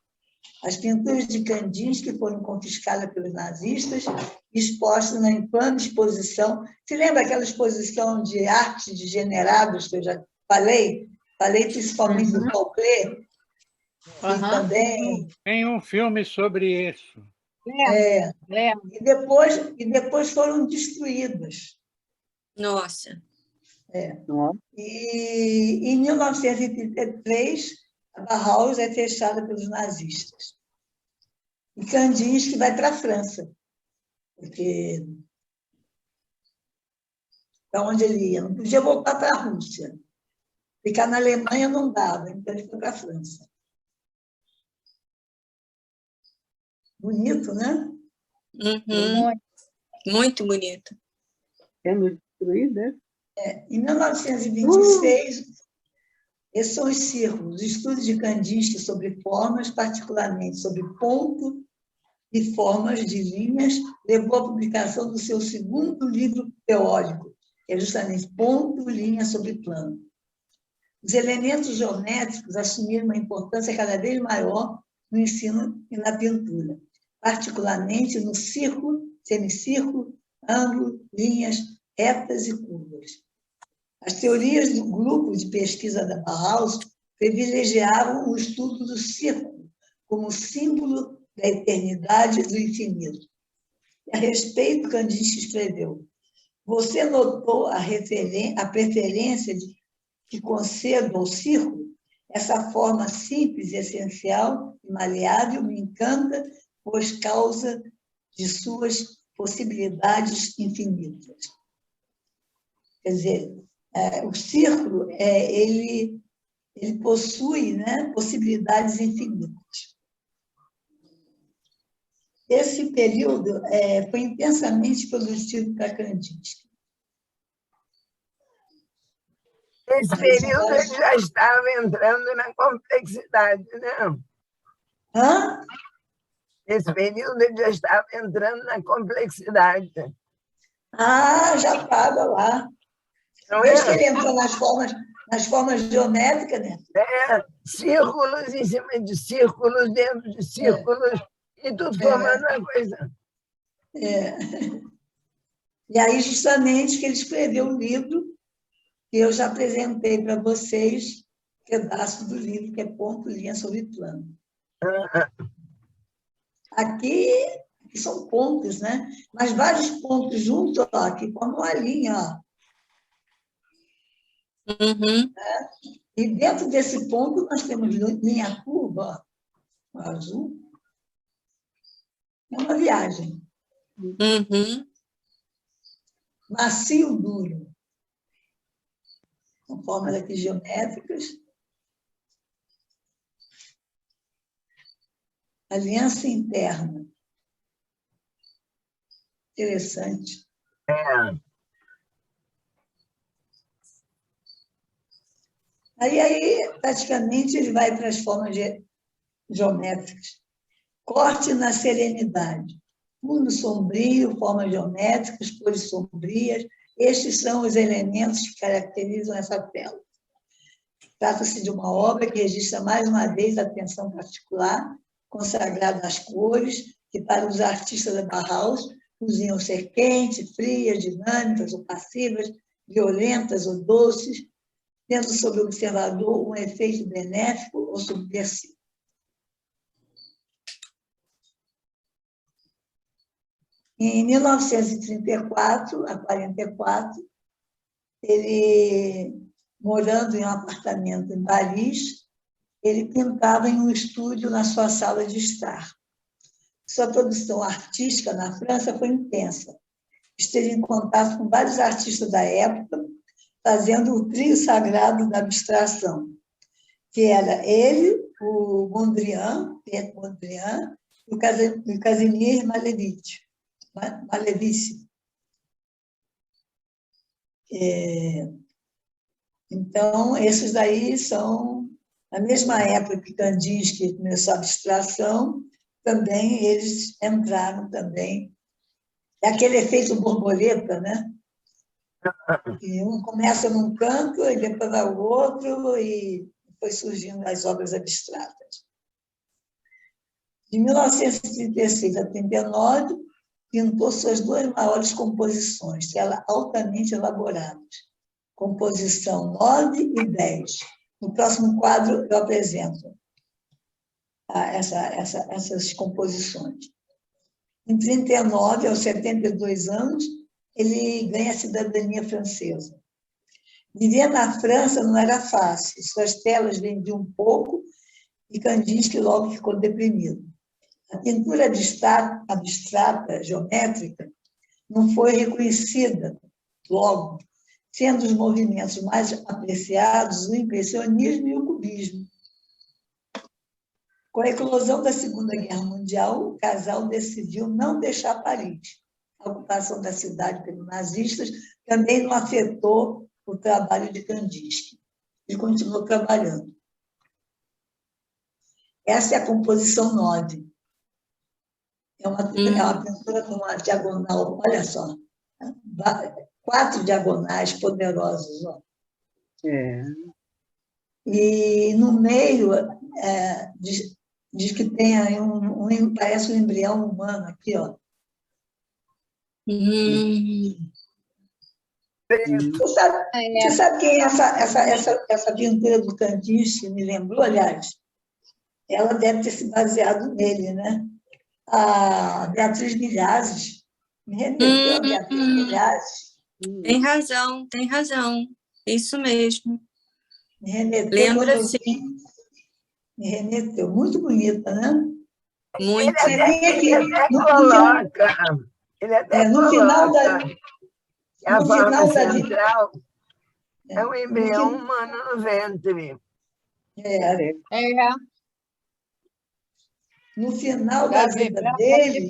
As pinturas de Kandinsky foram confiscadas pelos nazistas e expostas na infame exposição. Se lembra aquela exposição de arte degenerados que eu já falei? Falei principalmente do Paul Klee, e também... Tem um filme sobre isso. E depois foram destruídas. Nossa. E em 1933, a Bauhaus é fechada pelos nazistas. E Kandinsky vai para a França, porque para onde ele ia? Não podia voltar para a Rússia. Ficar na Alemanha não dava, então ele foi para a França. Bonito, né? Muito bonito. Sendo destruído, né? Em 1926, esses são os círculos, estudos de Kandinsky sobre formas, particularmente sobre ponto e formas de linhas, levou à publicação do seu segundo livro teórico, que é justamente Ponto, Linha sobre Plano. Os elementos geométricos assumiram uma importância cada vez maior no ensino e na pintura, particularmente no círculo, semicírculo, ângulo, linhas retas e curvas. As teorias do grupo de pesquisa da Bauhaus privilegiavam o estudo do círculo como símbolo da eternidade e do infinito. E a respeito, Kandinsky escreveu: você notou a preferência que concedo ao círculo? Essa forma simples, essencial e maleável me encanta, pois causa de suas possibilidades infinitas. Quer dizer, o círculo ele possui, né, possibilidades infinitas. Esse período foi intensamente produtivo para Kandinsky. Esse período ele já estava entrando na complexidade, né? Hã? Esse período ele já estava entrando na complexidade. Já estava lá. Desde que ele entrou nas formas geométricas, né? Círculos em cima de círculos, dentro de círculos, e tudo formando uma coisa. E aí, justamente, que ele escreveu um livro que eu já apresentei para vocês, pedaço do livro, que é Ponto, Linha sobre Plano. Aqui são pontos, né? Mas vários pontos juntos, aqui formam uma linha, ó. E dentro desse ponto nós temos linha curva, ó, o azul. É uma viagem. Macio, duro. São formas aqui geométricas. Aliança interna. Interessante. Aí, praticamente, ele vai para as formas geométricas. Corte na serenidade. Fundo sombrio, formas geométricas, cores sombrias. Estes são os elementos que caracterizam essa tela. Trata-se de uma obra que registra mais uma vez a atenção particular consagrada às cores, que para os artistas da Bauhaus cozinham ser quentes, frias, dinâmicas ou passivas, violentas ou doces, tendo sobre o observador um efeito benéfico ou subversivo. Em 1934 a 44, ele, morando em um apartamento em Paris, ele pintava em um estúdio na sua sala de estar. Sua produção artística na França foi intensa. Esteve em contato com vários artistas da época, fazendo o trio sagrado da abstração, que era ele, o Mondrian, Piet Mondrian, e o Casimir Malevich. Então, esses daí são, na mesma época que Kandinsky começou a abstração, também eles entraram também. É aquele efeito borboleta, né? E um começa num canto, e depois vai o outro, e foi surgindo as obras abstratas. De 1936 a 1939, pintou suas duas maiores composições, altamente elaboradas. Composição 9 e 10. No próximo quadro, eu apresento essas composições. Em 1939, aos 72 anos, ele ganha a cidadania francesa. Viver na França não era fácil, suas telas vendiam pouco e Kandinsky logo ficou deprimido. A pintura abstrata, geométrica, não foi reconhecida logo, sendo os movimentos mais apreciados o impressionismo e o cubismo. Com a eclosão da Segunda Guerra Mundial, o casal decidiu não deixar Paris. A ocupação da cidade pelos nazistas também não afetou o trabalho de Kandinsky. Ele continuou trabalhando. Essa é a composição 9. É uma pintura com uma diagonal, olha só, 4 diagonais poderosos. Ó. E no meio diz que tem aí parece um embrião humano aqui, ó. Você sabe quem é essa pintura do Kandinsky? Me lembrou, aliás? Ela deve ter se baseado nele, né? A Beatriz Milhazes. Me remeteu a Beatriz Milhazes. Tem razão, tem razão. Isso mesmo. Me remeteu. Lembra, sim. Me remeteu. Muito bonita, né? Muito. Ele até coloca. No final da central é um embrião humano no ventre. No final da vida dele,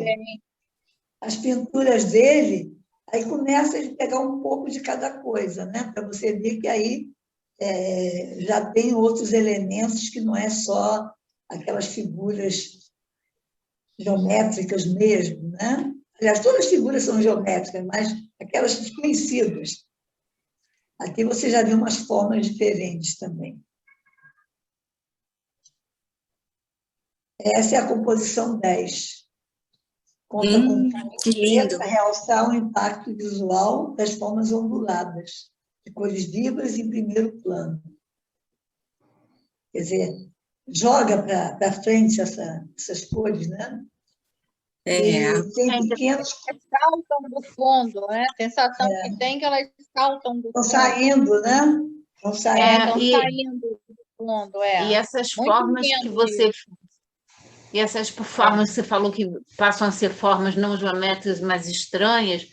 as pinturas dele, aí começa a pegar um pouco de cada coisa, né? Para você ver que aí já tem outros elementos que não é só aquelas figuras geométricas mesmo, né? Aliás, todas as figuras são geométricas, mas aquelas desconhecidas. Aqui você já viu umas formas diferentes também. Essa é a composição 10. Conta com para realçar o impacto visual das formas onduladas, de cores vivas em primeiro plano. Quer dizer, joga para frente essas cores, né? E tem pequenos... Saltam do fundo, né? A sensação que tem que elas saltam do fundo. Estão saindo, né? Estão saindo do fundo, E essas formas que você... E essas formas que você falou que passam a ser formas não geométricas, mas estranhas,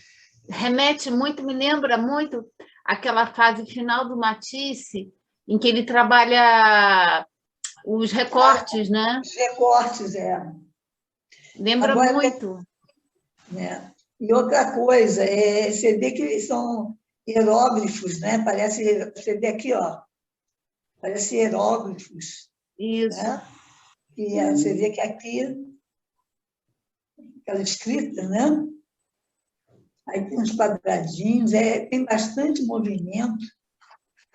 me lembra muito aquela fase final do Matisse, em que ele trabalha os recortes, né? Os recortes, Lembra muito. E outra coisa, você vê que são hieróglifos, né? Você vê aqui, ó, parece hieróglifos. Isso. Né? E você vê que aqui, aquela escrita, né? Aí tem uns quadradinhos, tem bastante movimento.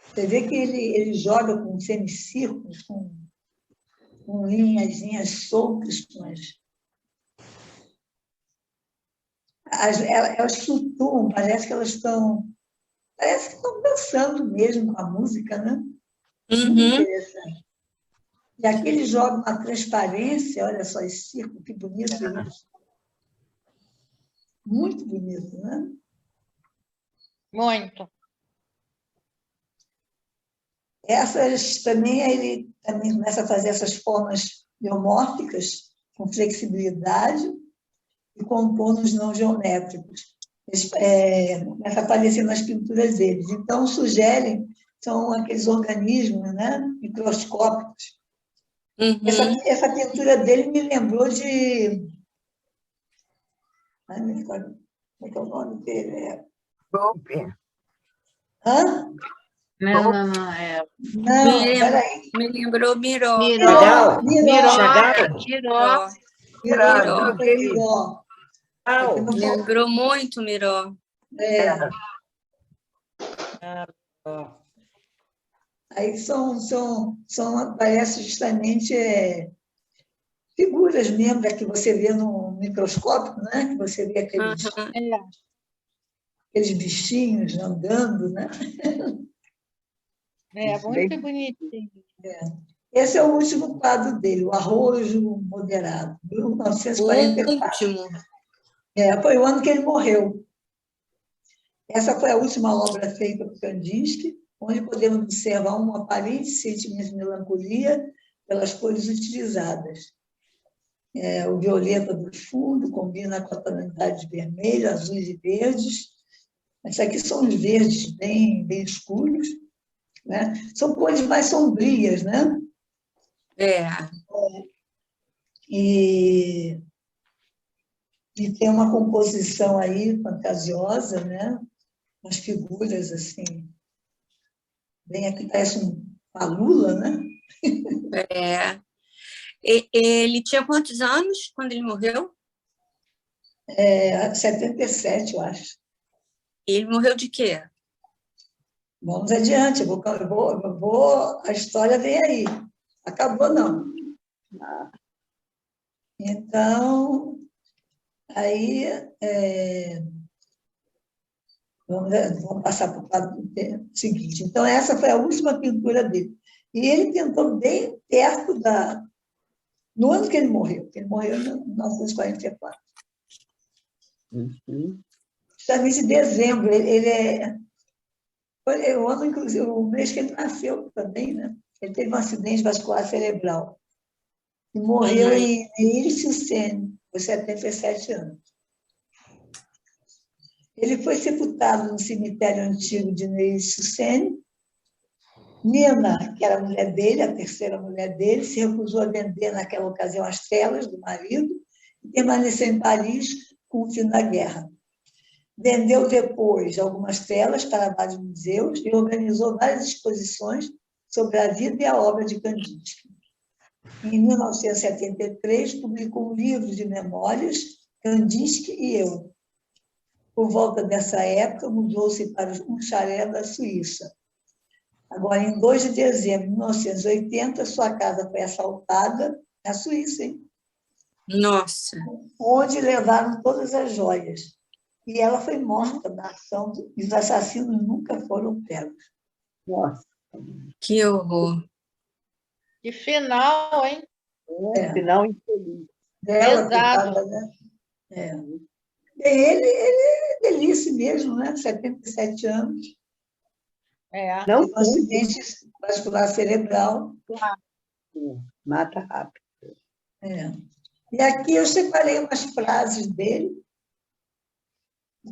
Você vê que ele joga com semicírculos, com linhazinhas soltas, elas flutuam, parece que estão dançando mesmo com a música, né? Muito interessante. E aqui ele joga uma transparência, olha só esse círculo, que bonito isso. Muito bonito, né? Muito. Essas também, ele também começa a fazer essas formas biomórficas com flexibilidade e contornos não geométricos. Começa a aparecer nas pinturas deles. Então, sugerem, são aqueles organismos, né, microscópicos. Essa pintura dele me lembrou de... Como é que é o nome dele? Golpe. Hã? Não. Não, peraí. Me lembrou Miró. Chagall? Miró. Chagall? Miró. Lembrou muito Miró. Aí parece justamente figuras mesmo que você vê no microscópio, né? Que você vê aqueles bichinhos andando, né? Muito bonitinho. Esse é o último quadro dele, O Arrojo Moderado, 1944. O último. Foi o ano que ele morreu. Essa foi a última obra feita por Kandinsky, onde podemos observar um aparente sentimento de melancolia pelas cores utilizadas. O violeta do fundo combina com a tonalidade de vermelho, azuis e verdes. Esses aqui são os verdes bem escuros, né? São cores mais sombrias, né? E tem uma composição aí fantasiosa, né? Umas figuras assim, bem aqui parece uma lula, né? Ele tinha quantos anos quando ele morreu? 77, eu acho. Ele morreu de quê? Vamos adiante, a história vem aí. Acabou, não. Então, aí, vamos passar para o quadro seguinte. Então, essa foi a última pintura dele. E ele pintou bem perto no ano que ele morreu em 1944. Justamente em dezembro, foi o ano, inclusive, o mês que ele nasceu também, né? Ele teve um acidente vascular cerebral e morreu em Neuilly-sur-Seine, com 77 anos. Ele foi sepultado no cemitério antigo de Neuilly-sur-Seine. Nina, que era a mulher dele, a terceira mulher dele, se recusou a vender naquela ocasião as telas do marido e permaneceu em Paris com o fim da guerra. Vendeu depois algumas telas para vários museus e organizou várias exposições sobre a vida e a obra de Kandinsky. Em 1973, publicou um livro de memórias, Kandinsky e Eu. Por volta dessa época, mudou-se para um chalé da Suíça. Agora, em 2 de dezembro de 1980, sua casa foi assaltada na Suíça, hein? Nossa! Onde levaram todas as joias. E ela foi morta na ação, e os assassinos nunca foram pegos. Nossa. Que horror! Que final, hein? Final infeliz. Pesado. Coitada, né? Ele é delícia mesmo, né? 77 anos. Não um acidente vascular cerebral. Mata rápido. E aqui eu separei umas frases dele.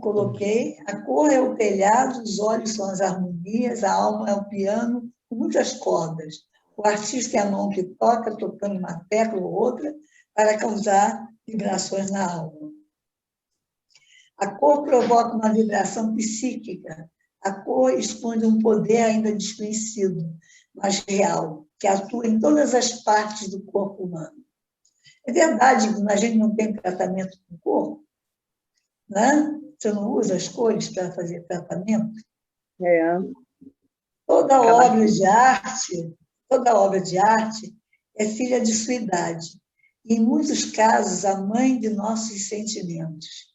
Coloquei: a cor é o telhado, os olhos são as harmonias, a alma é o piano com muitas cordas. O artista é a mão que toca, tocando uma tecla ou outra, para causar vibrações na alma. A cor provoca uma vibração psíquica. A cor esconde um poder ainda desconhecido, mas real, que atua em todas as partes do corpo humano. É verdade que a gente não tem tratamento com cor, né? Você não usa as cores para fazer tratamento? Toda obra de arte é filha de sua idade. E, em muitos casos, a mãe de nossos sentimentos.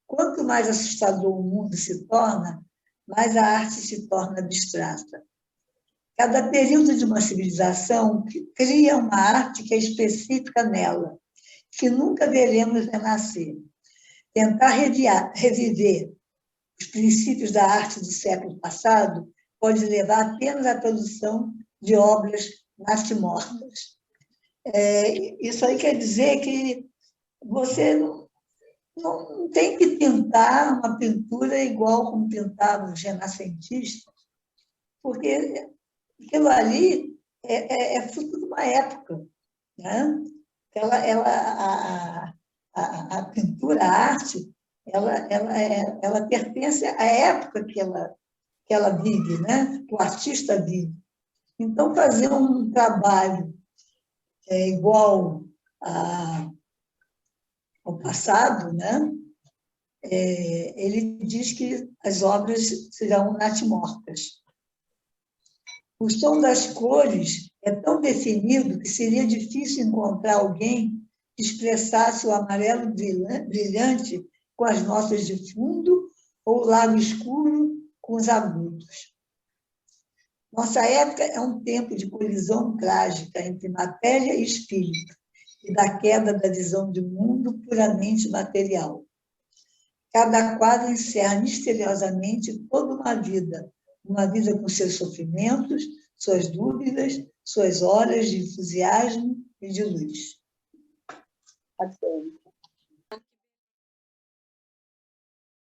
Quanto mais assustador o mundo se torna, mais a arte se torna abstrata. Cada período de uma civilização cria uma arte que é específica nela, que nunca veremos renascer. Tentar reviver os princípios da arte do século passado pode levar apenas à produção de obras nascimortas. Isso aí quer dizer que você não tem que pintar uma pintura igual como pintavam os renascentistas, porque aquilo ali é fruto de uma época, né? A pintura, a arte, ela pertence à época que ela vive, né? Que o artista vive. Então, fazer um trabalho igual ao passado, né? Ele diz que as obras serão natimortas. O som das cores é tão definido que seria difícil encontrar alguém que expressasse o amarelo brilhante com as notas de fundo ou o lago escuro com os agudos. Nossa época é um tempo de colisão trágica entre matéria e espírito, e da queda da visão de mundo puramente material. Cada quadro encerra misteriosamente toda uma vida com seus sofrimentos, suas dúvidas, suas horas de entusiasmo e de luz.